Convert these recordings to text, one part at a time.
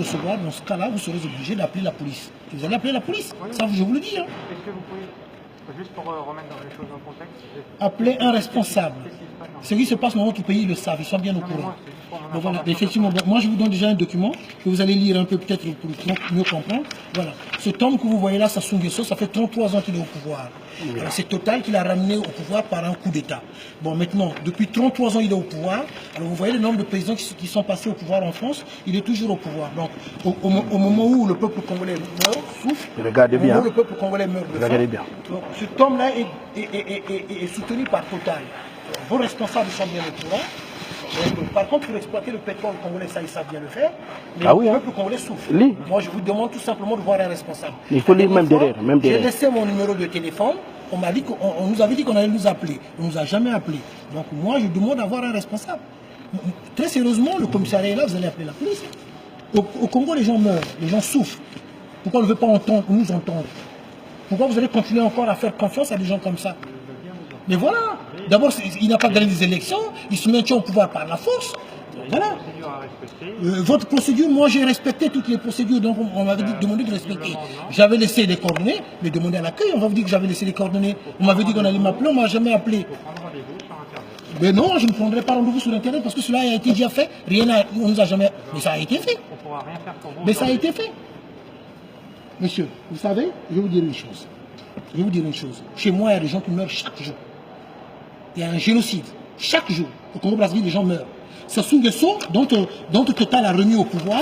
recevoir, dans ce cas-là, vous serez obligé d'appeler la police. Et vous allez appeler la police. Oui. Ça, je vous le dis. Hein. Est-ce que vous pouvez, juste pour remettre dans les choses en contexte, appeler un responsable. Ce qui se passe dans notre pays, ils le savent, ils sont bien au courant. Donc voilà, effectivement, moi je vous donne déjà un document que vous allez lire un peu peut-être pour mieux comprendre. Voilà, cet homme que vous voyez là, Sassou Nguesso, ça fait 33 ans qu'il est au pouvoir. C'est Total qui l'a ramené au pouvoir par un coup d'État. Bon, maintenant, depuis 33 ans, il est au pouvoir. Alors vous voyez le nombre de présidents qui sont passés au pouvoir en France, il est toujours au pouvoir. Donc au moment où le peuple congolais meurt, souffre, regardez bien. Au moment où le peuple congolais meurt de regardez bien. Donc cet homme-là est soutenu par Total. Vos responsables sont bien au courant. Par contre, pour exploiter le pétrole congolais, ça, ils savent bien le faire. Mais le peuple congolais souffre. Moi, je vous demande tout simplement de voir un responsable. Il faut lire même derrière. J'ai laissé mon numéro de téléphone. On nous avait dit qu'on allait nous appeler. On ne nous a jamais appelé. Donc, moi, je demande d'avoir un responsable. Très sérieusement, le commissariat est là, vous allez appeler la police. Au Congo, les gens meurent, les gens souffrent. Pourquoi on ne veut pas nous entendre? Pourquoi vous allez continuer encore à faire confiance à des gens comme ça? Mais voilà, d'abord, il n'a pas gagné des élections, il se maintient au pouvoir par la force. Voilà. Votre procédure, moi j'ai respecté toutes les procédures, donc on m'avait demandé de respecter. J'avais laissé les coordonnées, mais demandé à l'accueil, on va vous dire que j'avais laissé les coordonnées. On m'avait dit qu'on allait m'appeler, on ne m'a jamais appelé. Mais non, je ne prendrai pas rendez-vous sur Internet parce que cela a été déjà fait, on nous a jamais. Mais ça a été fait. Mais ça a été fait. Monsieur, vous savez, je vais vous dire une chose. Je vais vous dire une chose. Chez moi, il y a des gens qui meurent chaque jour. Il y a un génocide. Chaque jour, au Congo-Brazzaville, les gens meurent. Sassou Nguesso, dont Total a remis au pouvoir,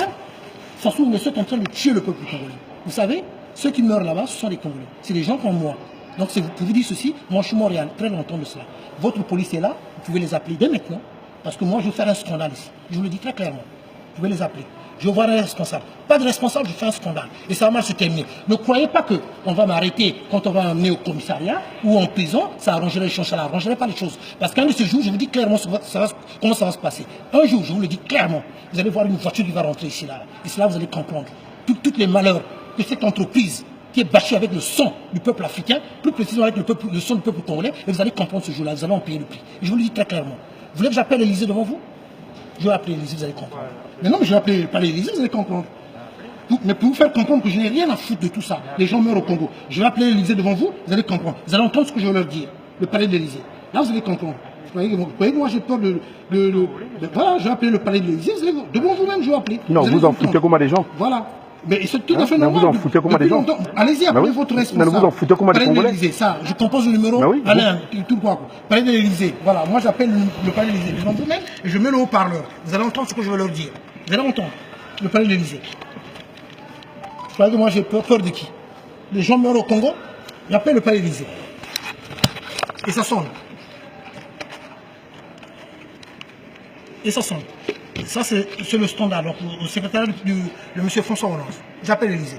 Sassou Nguesso est en train de tuer le peuple congolais. Vous savez, ceux qui meurent là-bas, ce sont les Congolais. C'est des gens comme moi. Donc, pour vous dire ceci, moi, je suis mort il y a très longtemps de cela. Votre police est là, vous pouvez les appeler dès maintenant, parce que moi, je vais faire un scandale ici. Je vous le dis très clairement. Vous pouvez les appeler. Je vais voir un responsable. Pas de responsable, je fais un scandale. Et ça va mal se terminer. Ne croyez pas qu'on va m'arrêter quand on va m'amener au commissariat ou en prison, ça arrangerait les choses, ça n'arrangerait pas les choses. Parce qu'un de ces jours, je vous dis clairement comment ça va se passer. Un jour, je vous le dis clairement, vous allez voir une voiture qui va rentrer ici, là. Et c'est là que vous allez comprendre toutes les malheurs que cette entreprise qui est bâchée avec le sang du peuple africain, plus précisément avec le sang du peuple congolais, et vous allez comprendre ce jour-là, vous allez en payer le prix. Et je vous le dis très clairement. Vous voulez que j'appelle l'Élysée devant vous? Je vais appeler l'Élysée, vous allez comprendre. Mais non, mais je vais appeler pas l'Élysée, vous allez comprendre. Mais pour vous faire comprendre que je n'ai rien à foutre de tout ça, les gens meurent au Congo. Je vais appeler l'Élysée devant vous, vous allez comprendre. Vous allez entendre ce que je vais leur dire, le palais de l'Élysée. Là, vous allez comprendre. Vous voyez, moi j'ai peur voilà, je vais appeler le palais de l'Élysée, devant vous-même, je vais appeler. Non, vous en foutez comme des gens. Voilà. Mais c'est tout à fait normal. Vous en foutez comme des gens. Allez-y, appelez votre responsable. Vous en foutez comme des Congolais. Ça, je compose le numéro. Alain, tout quoi. Palais de l'Élysée. Voilà, moi j'appelle le palais de l'Élysée. Devant vous-même, et je mets le haut-parleur. Vous allez entendre ce que je vais leur dire. Vous allez entendre. Le palais de l'Élysée. Vous croyez que moi j'ai peur de qui? Les gens meurent au Congo, j'appelle le palais de l'Élysée. Et ça sonne. Et ça sonne. Ça, c'est le standard. Donc, au secrétaire de M. François Hollande. J'appelle l'Élysée.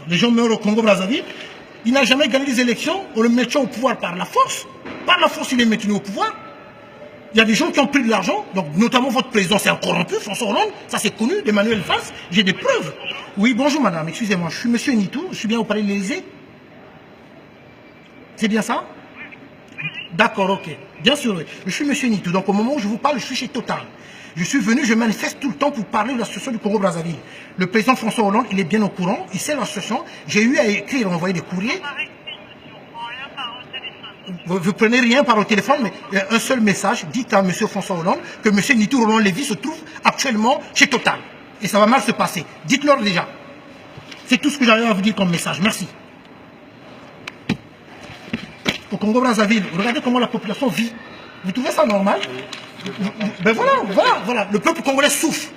Les gens meurent au Congo-Brazzaville. Il n'a jamais gagné des élections. On le mettait au pouvoir par la force. Par la force, il est maintenu au pouvoir. Il y a des gens qui ont pris de l'argent. Donc, notamment votre président, c'est un corrompu, François Hollande. Ça, c'est connu, d'Emmanuel Fass. J'ai des preuves. Oui, bonjour madame, excusez-moi. Je suis M. Nitou. Je suis bien au palais de l'Élysée. C'est bien ça? D'accord, ok. Bien sûr, oui. Je suis M. Nitou. Donc, au moment où je vous parle, je suis chez Total. Je suis venu, je manifeste tout le temps pour parler de la situation du Congo-Brazzaville. Le président François Hollande, il est bien au courant, il sait la situation. J'ai eu à écrire, envoyer des courriers. Vous prenez rien par le téléphone, mais un seul message. Dites à M. François Hollande que M. Nitou Roland Lévy se trouve actuellement chez Total. Et ça va mal se passer. Dites-leur déjà. C'est tout ce que j'avais à vous dire comme message. Merci. Au Congo-Brazzaville, regardez comment la population vit. Vous trouvez ça normal? Ben voilà. Le peuple congolais souffre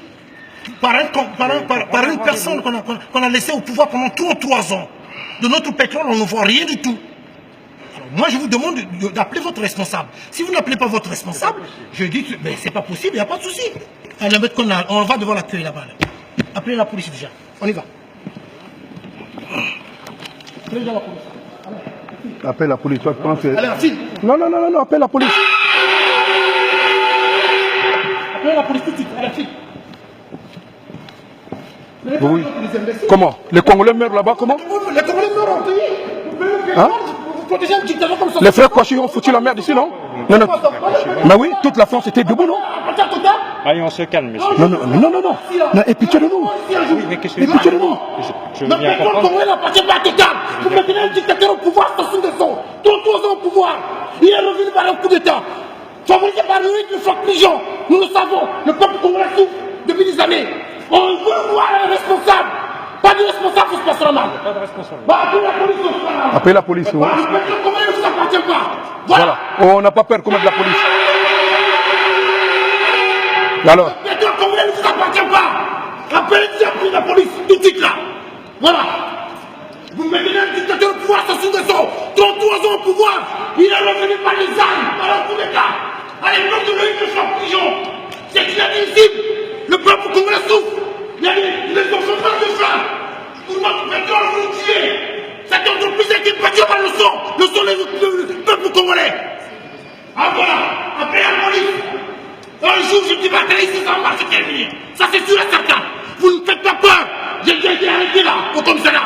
par une personne qu'on a laissée au pouvoir pendant 33 ans. De notre pétrole, on ne voit rien du tout. Alors, moi, je vous demande d'appeler votre responsable. Si vous n'appelez pas votre responsable, je dis que ben, c'est pas possible, il n'y a pas de souci. Allez, on va devant l'accueil là-bas. Appelez la police déjà. On y va. Appelez déjà la police. Appelle la police, toi tu penses que... Allez, file. Non, appelle la police. Appelle la police tout de suite, allez, file. Oui. Comment? Les Congolais meurent là-bas, comment? Les Congolais meurent en pays. Hein? Vous protégez un dictateur comme ça. Les frères Kouachi ont foutu la merde ici, non? Non, non. Mais oui, toute la France était debout, non? Allez, on se calme, monsieur. Non, non, non, non, non. Non, et pitié de nous. Oui, mais qu'est-ce que Et pitié de nous. je veux bien comprendre. Vous maintenez un dictateur au pouvoir, ça de son. 33 ans au pouvoir. Il est revenu par un coup d'État. Favorisé par le rythme de choc pigeon. Nous le savons. Le peuple congolais souffre depuis des années. On veut voir un responsable. Pas de responsable, ça se passera mal. Pas de responsable. Bah, appelez la police, on sera là. Appelez la police, oui. Le peuple congolais ne vous appartient pas. Voilà. On n'a pas peur comme de la police. Alors, Le peuple congolais ne vous appartient pas. Appelez la police tout de suite là. Voilà. Vous maintenez un dictateur au pouvoir, ça sous de son. 33 ans au pouvoir. Il est revenu par les armes, par un coup d'État. À l'époque de l'œil de choc pigeon. C'est inadmissible. Le peuple congolais souffre. Il y a des enfants de faim. Pour notre pétrole, vous nous tuez. Cette entreprise a été battue par le sang du peuple congolais. Ah voilà, appelez la police. Un jour, je débattrai ici, ça va se terminer. Ça, c'est sûr et certain. Vous ne faites pas peur. J'ai déjà été arrêté là, au commissariat.